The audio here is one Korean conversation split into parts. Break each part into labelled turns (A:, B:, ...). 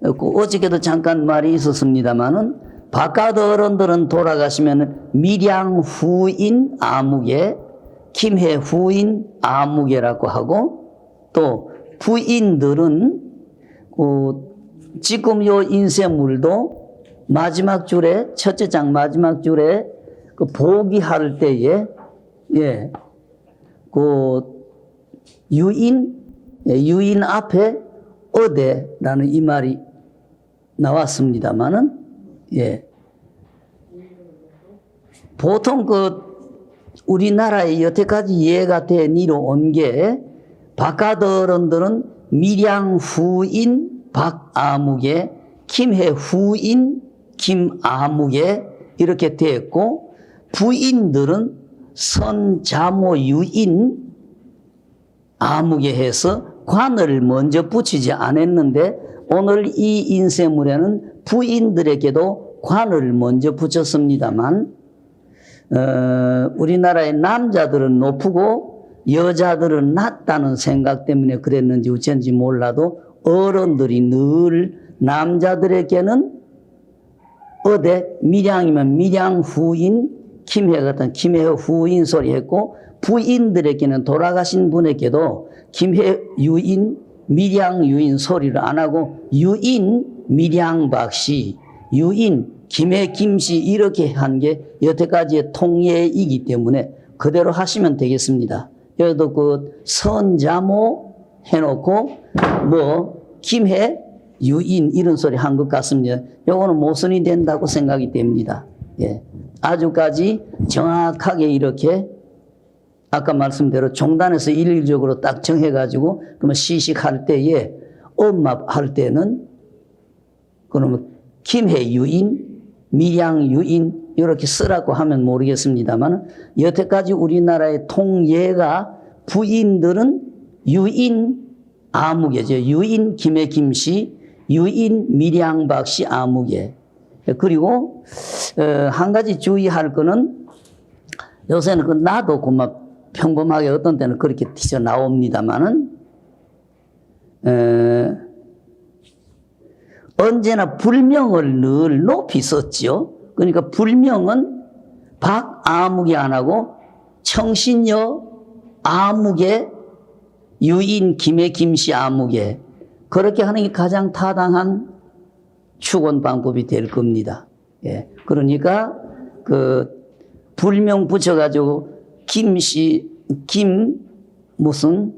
A: 어저께도 잠깐 말이 있었습니다마는 바깥 어른들은 돌아가시면 밀양 후인 아무개, 김해 후인 아무개라고 하고, 또 부인들은 지금 요 인쇄물도 마지막 줄에, 첫째 장 마지막 줄에 그 보기할 때에, 예, 유인 앞에 어대라는 이 말이 나왔습니다만은, 예. 보통 우리나라에 여태까지 이해가 된 이로 온 게, 바깥 어른들은 밀양 후인 박아무개, 김해 후인 김아무개 이렇게 되었고, 부인들은 선자모 유인 아무개 해서 관을 먼저 붙이지 않았는데, 오늘 이 인쇄물에는 부인들에게도 관을 먼저 붙였습니다만, 우리나라의 남자들은 높고 여자들은 낮다는 생각 때문에 그랬는지 어쩐지 몰라도 어른들이 늘 남자들에게는 어대, 밀양이면 밀양 후인, 김해 같은 김해 후인 소리 했고, 부인들에게는 돌아가신 분에게도 김해 유인, 밀양 유인 소리를 안 하고 유인, 밀양 박씨, 유인, 김해 김씨 이렇게 한 게 여태까지의 통례이기 때문에 그대로 하시면 되겠습니다. 여기도 선자모 해놓고 김해 유인 이런 소리 한 것 같습니다. 요거는 모순이 된다고 생각이 됩니다. 예. 아주까지 정확하게 이렇게 아까 말씀대로 종단에서 일일적으로 딱 정해가지고 그러면 시식할 때에 엄마 할 때는 그러면 김해 유인, 밀양 유인 이렇게 쓰라고 하면 모르겠습니다만, 여태까지 우리나라의 통예가 부인들은 유인 아무개죠. 유인 김해 김씨, 유인 밀양 박씨 아무개. 그리고 한 가지 주의할 거는, 요새는 나도 평범하게 어떤 때는 그렇게 튀어 나옵니다만은, 언제나 불명을 늘 높이 썼죠. 그러니까 불명은 박아무개 안 하고 청신여 아무개, 유인 김해 김씨 아무개, 그렇게 하는 게 가장 타당한 축원 방법이 될 겁니다. 예. 그러니까 불명 붙여가지고 김씨, 무슨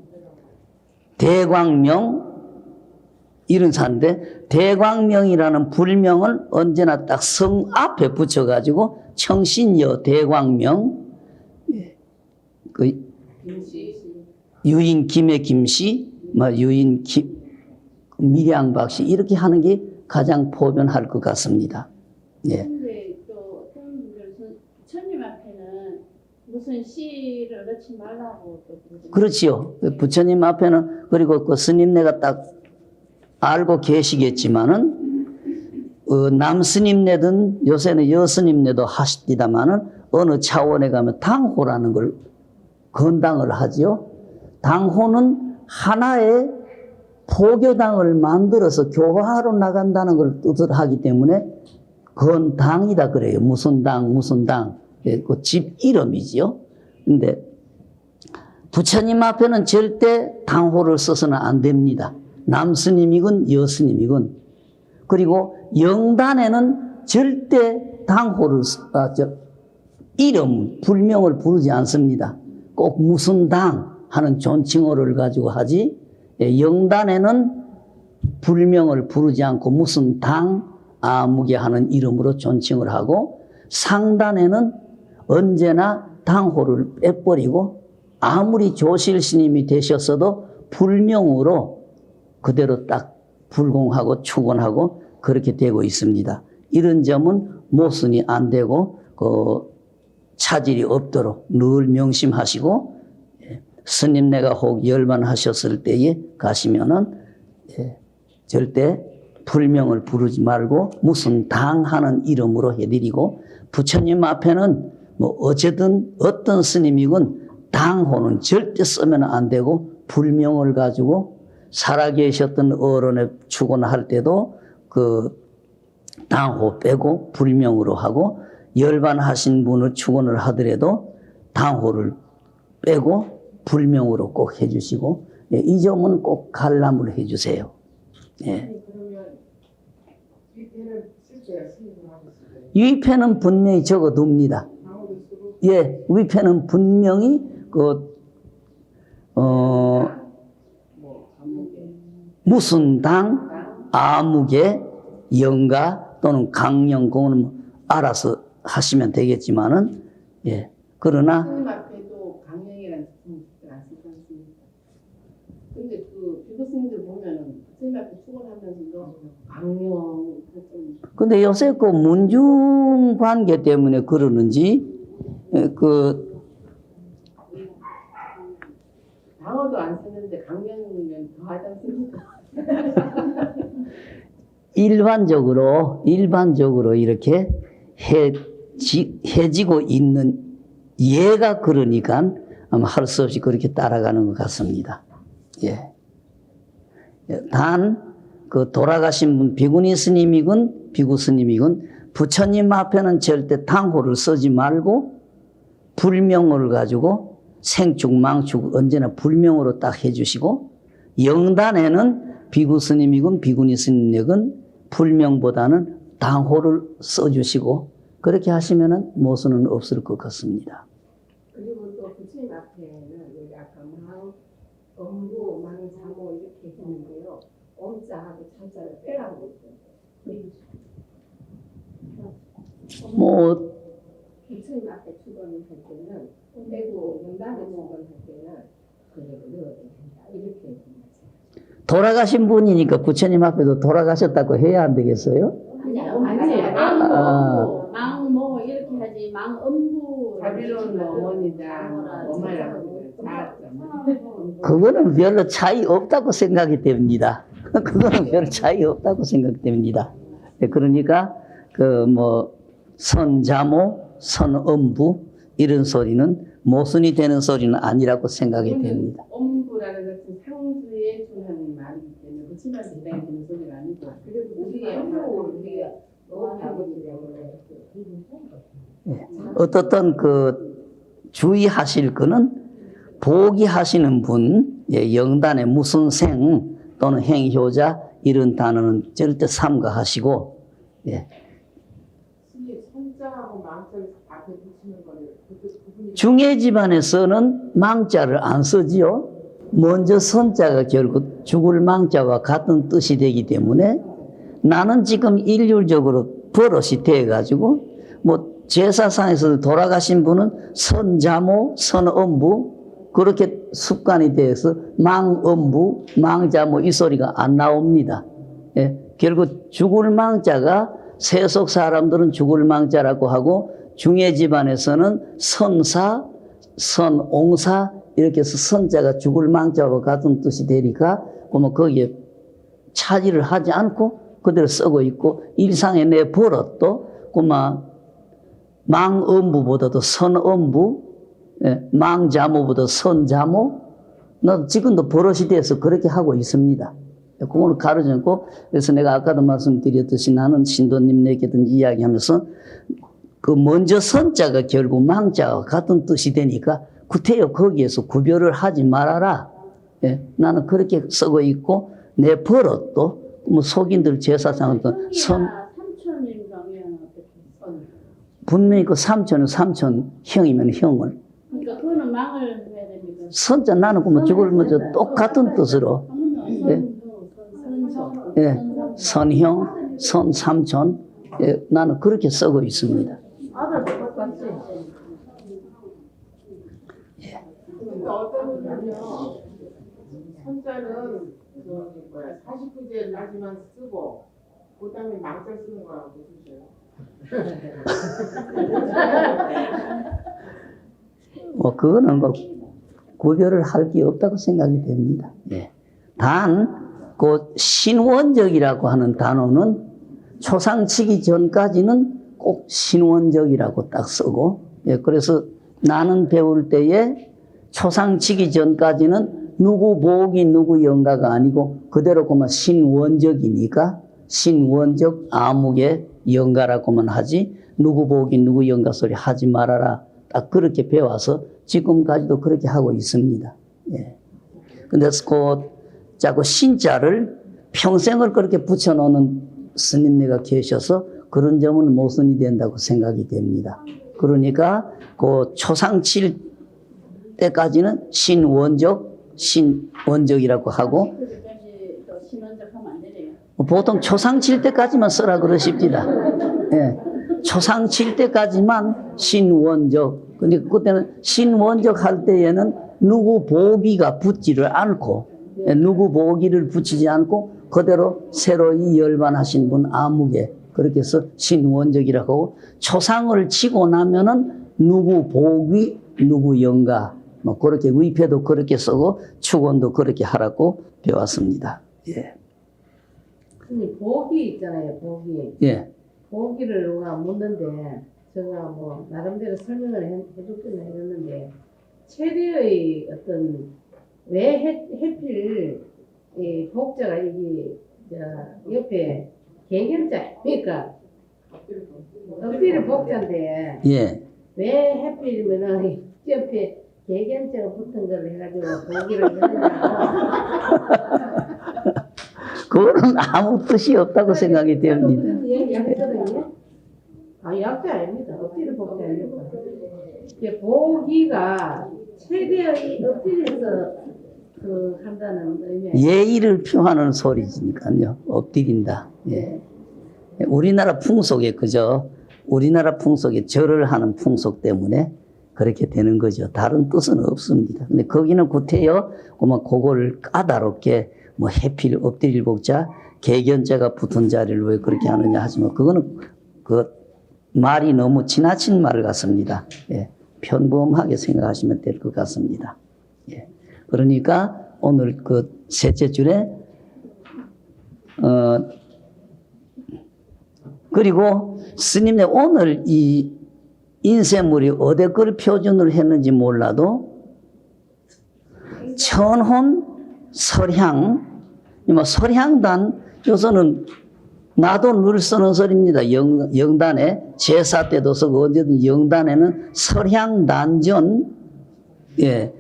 A: 대광명 이런 사인데, 대광명이라는 불명을 언제나 딱 성 앞에 붙여가지고 청신여 대광명, 유인 김해 김씨, 유인 밀양 박씨 이렇게 하는 게 가장 보편할 것 같습니다. 예.
B: 근데 또 어떤 분들은 부처님 앞에는 무슨 시를 넣지 말라고 또 그러잖아요.
A: 그렇지요. 부처님 앞에는, 그리고 스님네가 딱 알고 계시겠지만은, 남스님네든 요새는 여스님네도 하십니다만은, 어느 차원에 가면 당호라는 걸 건당을 하지요. 당호는 하나의 포교당을 만들어서 교화하러 나간다는 걸 뜻을 하기 때문에 건당이다 그래요. 무슨 당, 무슨 당. 그 집 이름이지요. 근데 부처님 앞에는 절대 당호를 써서는 안 됩니다. 남스님이건 여스님이건. 그리고 영단에는 절대 당호를, 이름, 불명을 부르지 않습니다. 꼭 무슨 당 하는 존칭어를 가지고 하지, 영단에는 불명을 부르지 않고 무슨 당, 아무개 하는 이름으로 존칭을 하고, 상단에는 언제나 당호를 빼버리고 아무리 조실 스님이 되셨어도 불명으로 그대로 딱 불공하고 축원하고 그렇게 되고 있습니다. 이런 점은 모순이 안 되고 차질이 없도록 늘 명심하시고, 스님네가 혹 열반하셨을 때에 가시면은 절대 불명을 부르지 말고 무슨 당 하는 이름으로 해드리고, 부처님 앞에는 어쨌든 어떤 스님이건 당호는 절대 쓰면 안 되고, 불명을 가지고 살아계셨던 어른의 축원할 때도 그 당호 빼고 불명으로 하고 열반하신 분을 축원을 하더라도 당호를 빼고 불명으로 꼭 해주시고 예, 이 점은 꼭 관람을 해주세요. 예.
C: 그러면 위패는 쓸 때 스님을 하셨어요.
A: 위패는 분명히 적어둡니다.
C: 방어도 쓰고
A: 예, 위패는 분명히 그
C: 뭐 안목에
A: 무슨 당, 아무개, 영가 또는 강령 그거는 뭐 알아서 하시면 되겠지만은 예, 그러나
C: 스님 앞에도 강령이라는 스님들 안 쓰지 않습니까? 근데 그 비구 스님들 보면은 스님 앞에 축원하면서도 강령 좀
A: 근데 요새 그 문중 관계 때문에 그러는지 예, 그
C: 방어도 안 쓰는데 강령이면 더 하지 않습니까?
A: 일반적으로 이렇게 해지고 있는 예가 그러니까 아마 할 수 없이 그렇게 따라가는 것 같습니다. 예. 단 그 돌아가신 분 비구니 스님이건 비구 스님이건 부처님 앞에는 절대 당호를 쓰지 말고 불명을 가지고 생축 망축 언제나 불명으로 딱 해주시고 영단에는 비구 스님이건 비구니 스님이건 불명보다는 당호를 써주시고 그렇게 하시면은 모순은 없을 것 같습니다.
C: 그리고 또 부처님 앞에는 여기 아까 망, 엄부, 망사모 이렇게 했는데요. 엄자하고 참자를 빼라고 했어요.
A: 뭐
C: 부처님 앞에 축원을 할 때는 빼고 영단에 축원할 때는 그대로 넣어야 된다. 이렇게 했습니다.
A: 돌아가신 분이니까 부처님 앞에도 돌아가셨다고 해야 안 되겠어요?
B: 망뭐 이렇게 하지 망음부
C: 자비로운 어머니다 엄마라고
A: 그거는 별로 차이 없다고 생각이 됩니다. 그거는 별 차이 없다고 생각이 됩니다. 그러니까 그 뭐 선자모, 선엄부 이런 소리는 모순이 되는 소리는 아니라고 생각이 됩니다.
C: 엄부라는 것은 상수에 준하는 말이기 때문에 부처님한테 해당되는 소리가 아니고 그래도 우리의 엄부 우리가 너무 하기 때문에
A: 어떻든 그 주의하실 거는 보기하시는 분, 예, 영단의 무슨 생 또는 행효자 이런 단어는 절대 삼가하시고 예.
C: 손자하고 망자를 앞에 붙이는 거를 그분이
A: 중해 집안에서는 망자를 안 쓰지요. 먼저 선자가 결국 죽을 망자와 같은 뜻이 되기 때문에 나는 지금 일률적으로 버릇이 돼가지고 뭐 제사상에서 돌아가신 분은 선자모, 선엄부 그렇게 습관이 돼서 망엄부, 망자모 이 소리가 안 나옵니다. 예, 결국 죽을 망자가 세속 사람들은 죽을 망자라고 하고 중해 집안에서는 선사, 선옹사 이렇게 해서 선자가 죽을 망자와 같은 뜻이 되니까 그러면 거기에 차지를 하지 않고 그대로 쓰고 있고 일상의 내 버릇도 그만 망엄부보다도 선엄부, 예, 망자모보다 선자모 나도 지금도 버릇이 돼서 그렇게 하고 있습니다. 그거는 가르쳐 놓고 그래서 내가 아까도 말씀드렸듯이 나는 신도님 내게든 이야기하면서 그 먼저 선자가 결국 망자와 같은 뜻이 되니까 구태여 거기에서 구별을 하지 말아라. 예, 나는 그렇게 쓰고 있고 내 버릇도 뭐 속인들 제사상은 선
B: 삼촌이라면 어떻게 선
A: 분명히 그 삼촌은 형이면 형을
B: 그러니까 그거는 망을 해야 됩니까?
A: 선자 나는 그뭐 죽을 먼저 똑같은 뜻으로 예, 선형, 선삼촌 예, 나는 그렇게 쓰고 있습니다.
C: 아들 똑같지. 그러니까 어떤 분은요 손자는 저기 뭐야 49제까지만 쓰고 그다음에 망자 쓰는 거라고 보시죠.
A: 뭐 그거는 뭐 구별을 할 게 없다고 생각이 됩니다. 예. 단 그 신원적이라고 하는 단어는 초상치기 전까지는 꼭 신원적이라고 딱 쓰고 예. 그래서 나는 배울 때에 초상치기 전까지는 누구 보기 누구 영가가 아니고 그대로 그만 신원적이니까 신원적 암흑의 영가라고만 하지 누구 보기 누구 영가 소리 하지 말아라. 딱 그렇게 배워서 지금까지도 그렇게 하고 있습니다. 예. 근데 자꾸 신자를 평생을 그렇게 붙여놓는 스님네가 계셔서 그런 점은 모순이 된다고 생각이 됩니다. 그러니까 그 초상칠 때까지는 신원적이라고 하고
B: 그때까지 또 신원적하면 안 되네요.
A: 보통 초상칠 때까지만 쓰라 그러십니다. 예. 초상칠 때까지만 신원적. 근데 그때는 신원적 할 때에는 누구 보기가 붙지를 않고, 누구 보기를 붙이지 않고 그대로 새로이 열반하신 분 아무개 그렇게 해서 신원적이라고 하고, 초상을 치고 나면은 누구 보기 누구 영가 뭐 그렇게 위패도 그렇게 쓰고 축원도 그렇게 하라고 배웠습니다. 예.
C: 근데 복이 있잖아요, 복이.
A: 예.
C: 복이를 누가 묻는데 제가 뭐 나름대로 설명을 해줬긴 했는데 최대의 어떤 왜 해필 이 복자가 이게 옆에 개견자니까 엎드려 복자인데
A: 예.
C: 왜 해필이면은 옆에 개견자가 붙은 걸 해가지고 복이를 했느냐.
A: 그거는 아무 뜻이 없다고 생각이 됩니다.
C: 그런 얘기 하거든요. 아, 약자 아닙니다. 엎드려 복자 아닙니다. 이게 보기가 최대의 엎드려서 한다는 의미.
A: 예의를 표하는 소리니까요. 엎드린다. 예. 우리나라 풍속에 우리나라 풍속에 절을 하는 풍속 때문에 그렇게 되는 거죠. 다른 뜻은 없습니다. 근데 거기는 구태여 그걸 까다롭게 뭐 해필 엎드릴 복자 개견자가 붙은 자리를 왜 그렇게 하느냐 하지만 그거는 그 말이 너무 지나친 말 같습니다. 예. 평범하게 생각하시면 될 것 같습니다. 예. 그러니까 오늘 그 셋째 줄에 그리고 스님네 오늘 이 인쇄물이 어디 걸 표준으로 했는지 몰라도 천혼 설향 뭐 설향단 요새는 나도 늘 쓰는 소리입니다. 영단에 제사 때도 쓰고 언제든 영단에는 설향단전 예.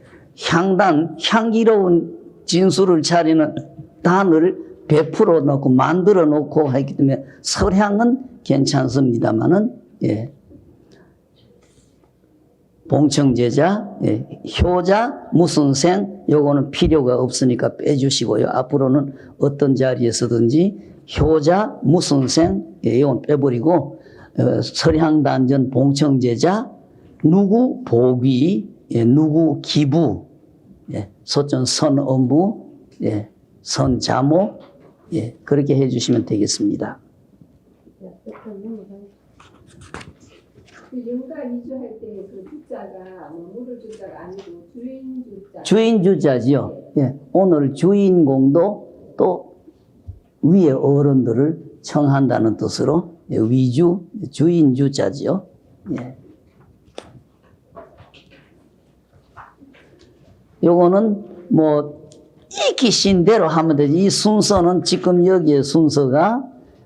A: 향단, 향기로운 진술을 차리는 단을 100% 넣고 만들어 놓고 하기 때문에 설향은 괜찮습니다만은, 예. 봉청제자, 예. 효자, 무슨 생, 요거는 필요가 없으니까 빼주시고요. 앞으로는 어떤 자리에서든지 효자, 무슨 생, 예. 요건 빼버리고, 설향단전, 봉청제자, 누구 보기, 예, 누구 기부, 예, 소전 선엄부, 예, 선자모, 예, 그렇게 해주시면 되겠습니다.
C: 그 영가 이주할 때 그 주자가 물을 주자가 아니고 주인 주자.
A: 주인 주자지요. 예, 오늘 주인공도 또 위에 어른들을 청한다는 뜻으로 예, 위주, 주인 주자지요. 예. 요거는 뭐 익히신 대로 하면 되지. 이 순서는 지금 여기에 순서가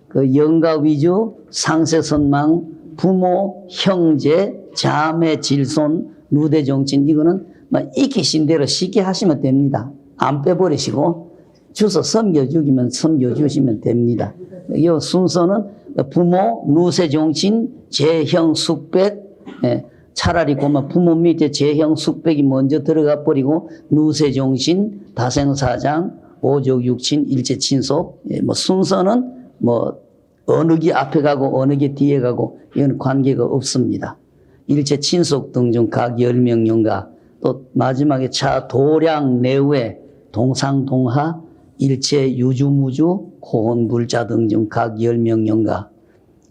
A: 그 영가 위주, 상세선망, 부모, 형제, 자매, 질손, 누대 정친 이거는 막 익히신 대로 쉽게 하시면 됩니다. 안 빼버리시고 주소 섬겨주기면 섬겨주시면 됩니다. 이 순서는 부모, 누세 정친, 제형, 숙백, 예. 차라리 그만 부모 밑에 제형 숙백이 먼저 들어가 버리고 누세종신, 다생사장, 오족육친, 일체친속 예, 뭐 순서는 뭐 어느 게 앞에 가고 어느 게 뒤에 가고 이건 관계가 없습니다. 일체친속 등중 각 10명 영가 또 마지막에 차 도량 내외 동상동하 일체 유주무주 고혼불자 등중 각 10명 영가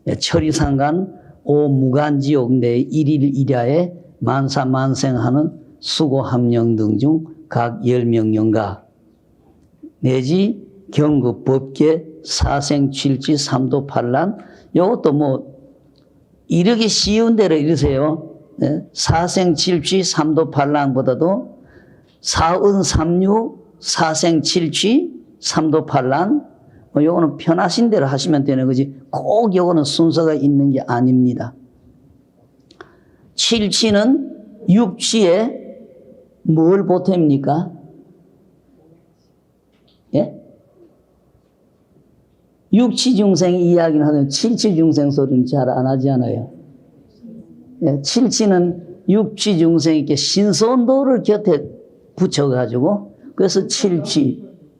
A: 예, 철이상간 오무간지옥 내 일일 일야에 만사만생하는 수고함령 등 중 각 10명 영가 내지 경급 법계 사생칠지 삼도팔란 이것도 뭐 이르기 쉬운 대로 이르세요. 네? 사생칠취 요거는 편하신 대로 하시면 되는 거지 꼭 요거는 순서가 있는 게 아닙니다. 칠치는 육치에 뭘 보탭니까? 예? 육치중생 이야기는 하면 칠치중생 소리는 잘 안 하지 않아요. 예, 칠치는 육치중생에게 신선도를 곁에 붙여가지고 그래서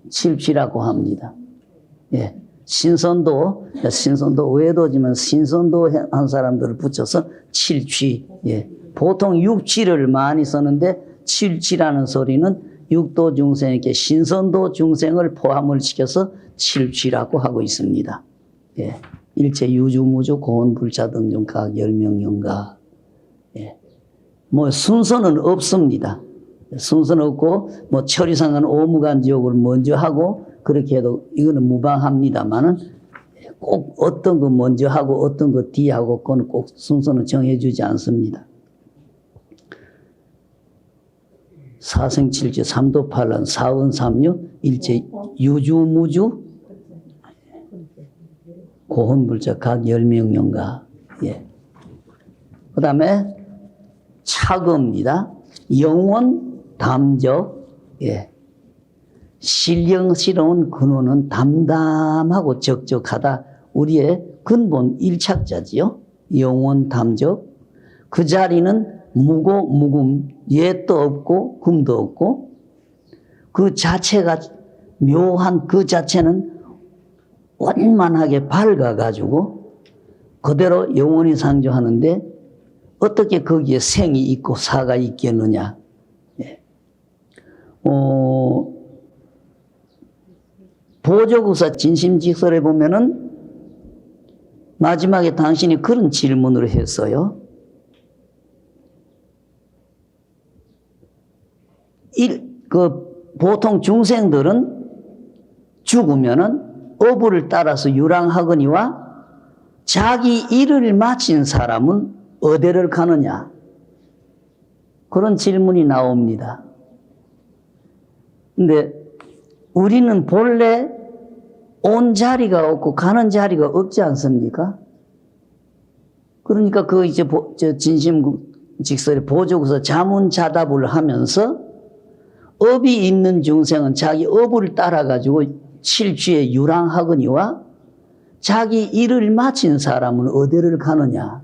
A: 칠치라고 합니다. 예, 신선도 외도지만 신선도 한 사람들을 붙여서 칠취. 예, 보통 육치를 많이 쓰는데 칠취라는 소리는 육도 중생에게 신선도 중생을 포함을 시켜서 칠취라고 하고 있습니다. 예, 일체 유주무주 고원불차 등중 각 10명령가. 예, 뭐 순서는 없습니다. 순서는 없고 뭐 처리상은 오무간지옥을 먼저 하고 그렇게 해도 이거는 무방합니다만은 꼭 어떤 거 먼저 하고 어떤 거 뒤에 하고 그건 꼭 순서는 정해주지 않습니다. 사생칠지 삼도팔란 사은삼류 일체 유주무주 고혼불자 각 10명령가. 예. 그 다음에 차거입니다. 영원 담적. 예. 신령스러운 근원은 담담하고 적적하다. 우리의 근본 일착자지요. 영원 담적. 그 자리는 무고 무금, 예도 없고 금도 없고 그 자체가 묘한 그 자체는 원만하게 밝아가지고 그대로 영원히 상조하는데 어떻게 거기에 생이 있고 사가 있겠느냐. 예. 보조국사 진심직설에 보면은 마지막에 당신이 그런 질문을 했어요. 보통 중생들은 죽으면은 어부를 따라서 유랑하거니와 자기 일을 마친 사람은 어디를 가느냐? 그런 질문이 나옵니다. 근데 우리는 본래 온 자리가 없고 가는 자리가 없지 않습니까? 그러니까 그 이제 진심직설의 보조국사 자문자답을 하면서 업이 있는 중생은 자기 업을 따라가지고 칠취에 유랑하거니와 자기 일을 마친 사람은 어디를 가느냐?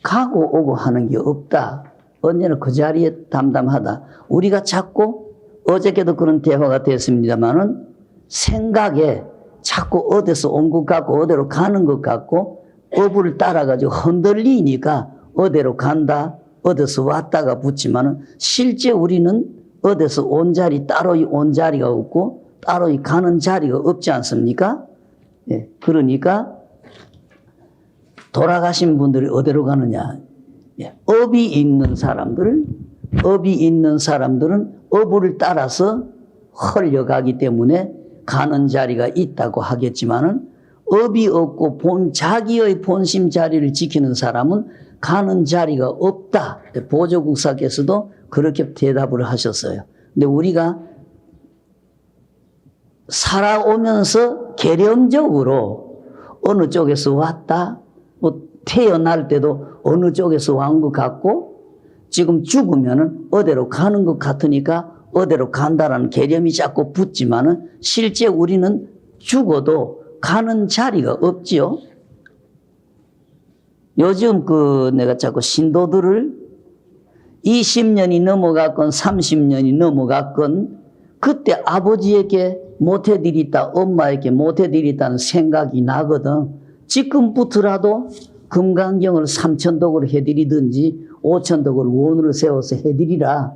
A: 가고 오고 하는 게 없다. 언제나 그 자리에 담담하다. 우리가 자꾸 어저께도 그런 대화가 됐습니다만은 생각에 자꾸 어디서 온 것 같고 어디로 가는 것 같고 업을 따라가지고 흔들리니까 어디로 간다. 어디서 왔다가 붙지만은 실제 우리는 어디서 온 자리 따로 온 자리가 없고 따로 가는 자리가 없지 않습니까? 예, 그러니까 돌아가신 분들이 어디로 가느냐? 예, 업이 있는 사람들은 업을 따라서 흘려가기 때문에 가는 자리가 있다고 하겠지만은 업이 없고 자기의 본심 자리를 지키는 사람은 가는 자리가 없다. 보조국사께서도 그렇게 대답을 하셨어요. 근데 우리가 살아오면서 개념적으로 어느 쪽에서 왔다, 뭐 태어날 때도 어느 쪽에서 온 것 같고 지금 죽으면은 어디로 가는 것 같으니까 어디로 간다라는 개념이 자꾸 붙지만은 실제 우리는 죽어도 가는 자리가 없지요. 요즘 내가 자꾸 신도들을 20년이 넘어갔건 30년이 넘어갔건 그때 아버지에게 못해드리다, 엄마에게 못해드리다는 생각이 나거든. 지금부터라도 금강경을 3,000독을 해드리든지 5,000독을 원으로 세워서 해드리라.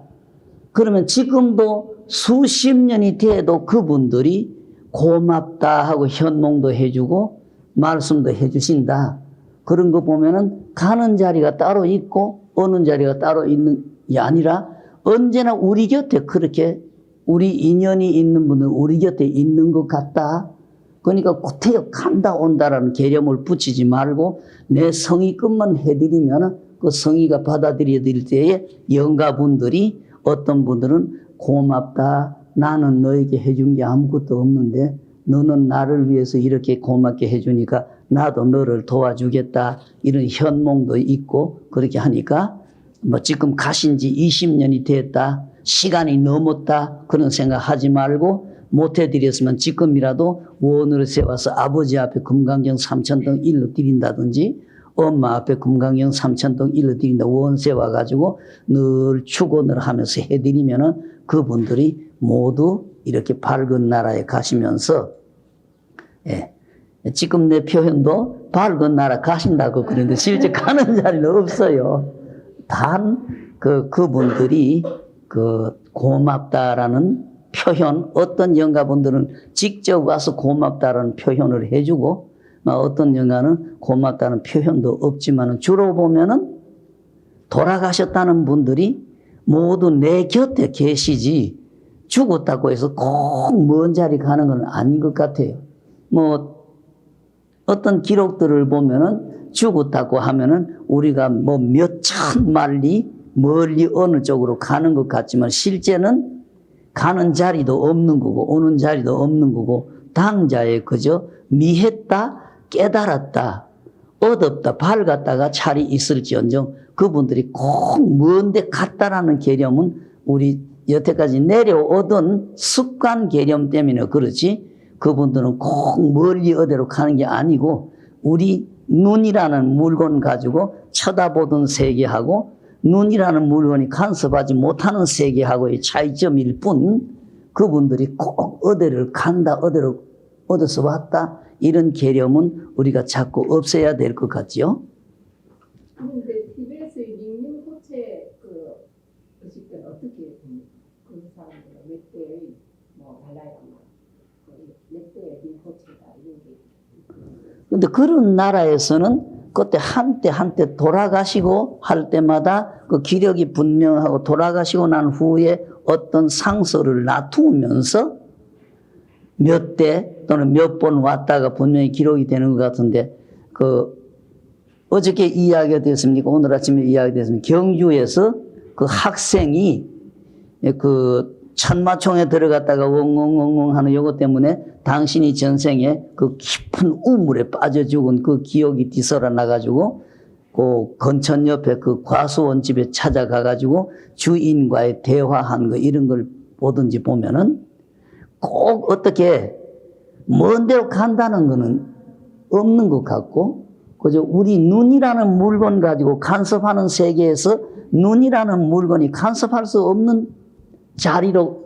A: 그러면 지금도 수십 년이 돼도 그분들이 고맙다 하고 현몽도 해주고 말씀도 해주신다. 그런 거 보면은 가는 자리가 따로 있고 오는 자리가 따로 있는 게 아니라 언제나 우리 곁에 그렇게 우리 인연이 있는 분은 우리 곁에 있는 것 같다. 그러니까 구태여 간다 온다라는 개념을 붙이지 말고 내 성의껏만 해드리면 그 성의가 받아들여 드릴 때에 영가분들이 어떤 분들은 고맙다, 나는 너에게 해준 게 아무것도 없는데 너는 나를 위해서 이렇게 고맙게 해주니까 나도 너를 도와주겠다. 이런 현몽도 있고 그렇게 하니까 뭐 지금 가신 지 20년이 됐다. 시간이 넘었다. 그런 생각 하지 말고 못 해드렸으면 지금이라도 원으로 세워서 아버지 앞에 금강경 3,000동 일로 드린다든지 엄마 앞에 금강경 3,000동 일로 드린다. 원 세워가지고 늘 축원을 하면서 해드리면은 그분들이 모두 이렇게 밝은 나라에 가시면서 예. 지금 내 표현도 밝은 나라 가신다고 그러는데 실제 가는 자리는 없어요. 단 그분들이 고맙다라는 표현, 어떤 영가분들은 직접 와서 고맙다라는 표현을 해주고 어떤 영가는 고맙다는 표현도 없지만 주로 보면은 돌아가셨다는 분들이 모두 내 곁에 계시지 죽었다고 해서 꼭 먼 자리 가는 건 아닌 것 같아요. 뭐 어떤 기록들을 보면은 죽었다고 하면은 우리가 뭐 몇천 마리 멀리 어느 쪽으로 가는 것 같지만 실제는 가는 자리도 없는 거고 오는 자리도 없는 거고 당자에 그저 미했다 깨달았다 얻었다 밝았다가 차리 있을지언정 그분들이 꼭 먼데 갔다라는 개념은 우리 여태까지 내려오던 습관 개념 때문에 그렇지 그분들은 꼭 멀리 어디로 가는 게 아니고 우리 눈이라는 물건 가지고 쳐다보던 세계하고 눈이라는 물건이 간섭하지 못하는 세계하고의 차이점일 뿐 그분들이 꼭 어디를 간다 어디서 왔다 이런 개념은 우리가 자꾸 없애야 될 것 같지요.
C: 그런데 티베트의 링링포체 그식 때는 어떻게 됩니까? 그 사람들은 몇 대의 뭐 말라야마 몇 대의 링포체다 이런 게.
A: 근데 그런 나라에서는 그때 한때 돌아가시고 할 때마다 그 기력이 분명하고 돌아가시고 난 후에 어떤 상소를 놔두면서 몇 대 또는 몇 번 왔다가 분명히 기록이 되는 것 같은데 어저께 이야기가 됐습니까? 오늘 아침에 이야기가 됐습니까? 경주에서 그 학생이 천마총에 들어갔다가 엉엉엉엉 하는 요거 때문에 당신이 전생에 그 깊은 우물에 빠져 죽은 그 기억이 뒤설어 나가지고 그 건천 옆에 그 과수원 집에 찾아가가지고 주인과의 대화한 거 이런 걸 보든지 보면은 꼭 어떻게 먼 데로 간다는 거는 없는 것 같고 그저 우리 눈이라는 물건 가지고 간섭하는 세계에서 눈이라는 물건이 간섭할 수 없는 자리로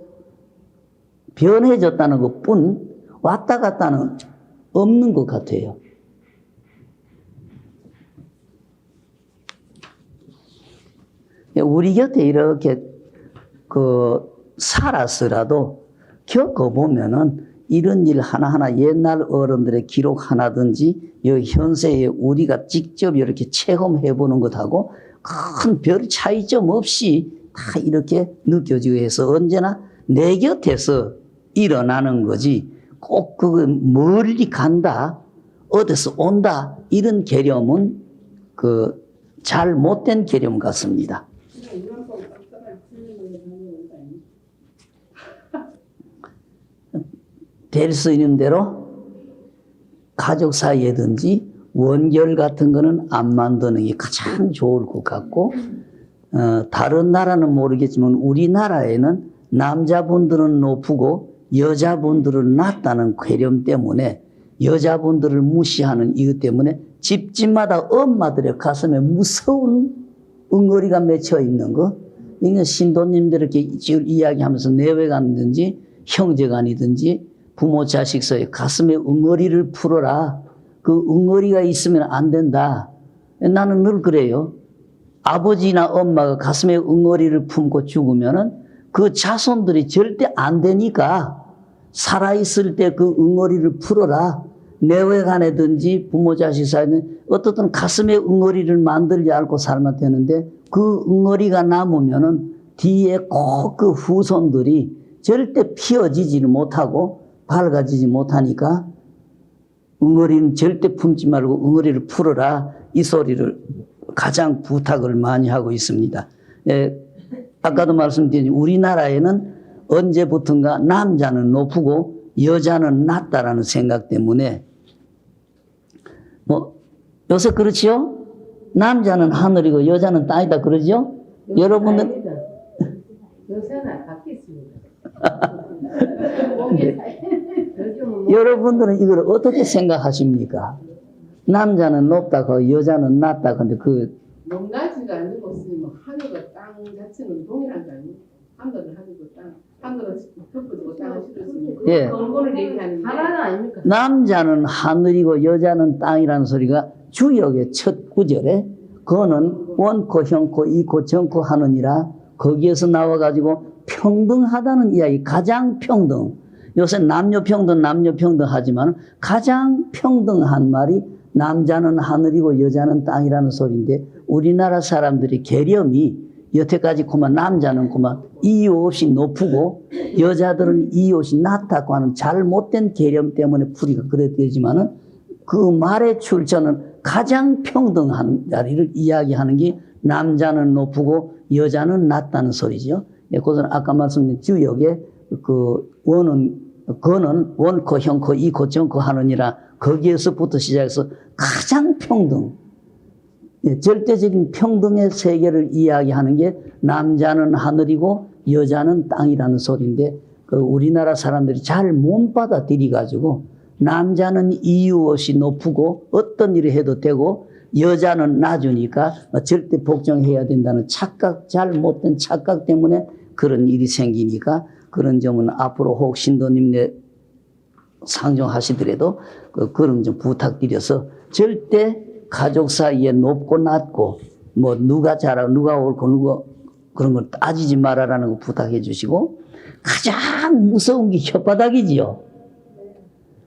A: 변해졌다는 것뿐 왔다 갔다는 없는 것 같아요. 우리 곁에 이렇게 살았으라도 겪어보면은 이런 일 하나하나 옛날 어른들의 기록 하나든지 현세에 우리가 직접 이렇게 체험해보는 것하고 큰 별 차이점 없이 다 이렇게 느껴지고 해서 언제나 내 곁에서 일어나는 거지 꼭 그거 멀리 간다 어디서 온다 이런 개념은 잘 못된 개념 같습니다. 될 수 있는 대로 가족 사이에든지 원결 같은 거는 안 만드는 게 가장 좋을 것 같고 다른 나라는 모르겠지만 우리나라에는 남자분들은 높고 여자분들은 낮다는 괴념 때문에 여자분들을 무시하는 이유 때문에 집집마다 엄마들의 가슴에 무서운 응어리가 맺혀 있는 거 이게 신도님들 이렇게 이야기하면서 내외간이든지 형제간이든지 부모 자식 사이에 가슴에 응어리를 풀어라. 그 응어리가 있으면 안 된다. 나는 늘 그래요. 아버지나 엄마가 가슴에 응어리를 품고 죽으면은 그 자손들이 절대 안 되니까 살아있을 때 그 응어리를 풀어라. 내외간에든지 부모 자식 사이는 어떻든 가슴에 응어리를 만들지 않고 살면 되는데 그 응어리가 남으면은 뒤에 꼭 그 후손들이 절대 피어지지를 못하고 밝아지지 못하니까 응어리는 절대 품지 말고 응어리를 풀어라. 이 소리를 가장 부탁을 많이 하고 있습니다. 아까도 말씀드린 우리나라에는 언제부턴가 남자는 높고 여자는 낮다라는 생각 때문에 뭐 요새 그렇지요? 남자는 하늘이고 여자는 땅이다 그러죠? 여러분들
C: 요새는 바뀌었습니다.
A: 여러분들은 이걸 어떻게 생각하십니까? 남자는 높다고 여자는 낮다. 근데 그
C: 높낮이가 아니고 뭐 하늘과 땅 자체는 동일한 거 아니에요? 하늘은 하늘고 땅, 하늘은 덮어주고 땅은 실어주고
A: 예.
C: 그걸 얘기하는데 하나는 아닙니까?
A: 남자는 하늘이고 여자는 땅이라는 소리가 주역의 첫 구절에 그거는 원코 형코 이코 정코 하느니라 거기에서 나와가지고 평등하다는 이야기 가장 평등 요새 남녀 평등 하지만 가장 평등한 말이 남자는 하늘이고 여자는 땅이라는 소리인데 우리나라 사람들이 개념이 여태까지 그만 남자는 그만 이유 없이 높고 여자들은 이유 없이 낮다고 하는 잘못된 개념 때문에 풀이가 그래 되지만은 그 말의 출처는 가장 평등한 자리를 이야기하는 게 남자는 높고 여자는 낮다는 소리죠. 예, 그것은 아까 말씀드린 주역에 그 거는 원코 형코 이코 정코 하느니라 거기에서부터 시작해서 가장 평등 예, 절대적인 평등의 세계를 이야기하는 게 남자는 하늘이고 여자는 땅이라는 소리인데 그 우리나라 사람들이 잘 못 받아들여가지고 남자는 이유 없이 높고 어떤 일을 해도 되고 여자는 낮으니까 절대 복종해야 된다는 착각, 잘못된 착각 때문에 그런 일이 생기니까 그런 점은 앞으로 혹 신도님네 상정하시더라도 그런 좀 부탁드려서 절대 가족 사이에 높고 낮고 뭐 누가 잘하고 누가 옳고 누가 그런 걸 따지지 말아라는 거 부탁해 주시고 가장 무서운 게 혓바닥이지요.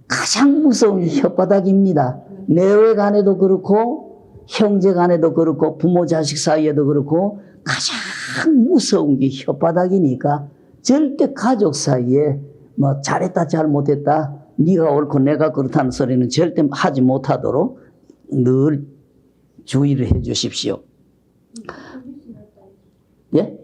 A: 가장 무서운 게 혓바닥입니다. 내외 간에도 그렇고 형제 간에도 그렇고 부모 자식 사이에도 그렇고 가장 무서운 게 혓바닥이니까 절대 가족 사이에 뭐 잘했다 잘못했다 네가 옳고 내가 그렇다는 소리는 절대 하지 못하도록 늘 주의를 해 주십시오. 예?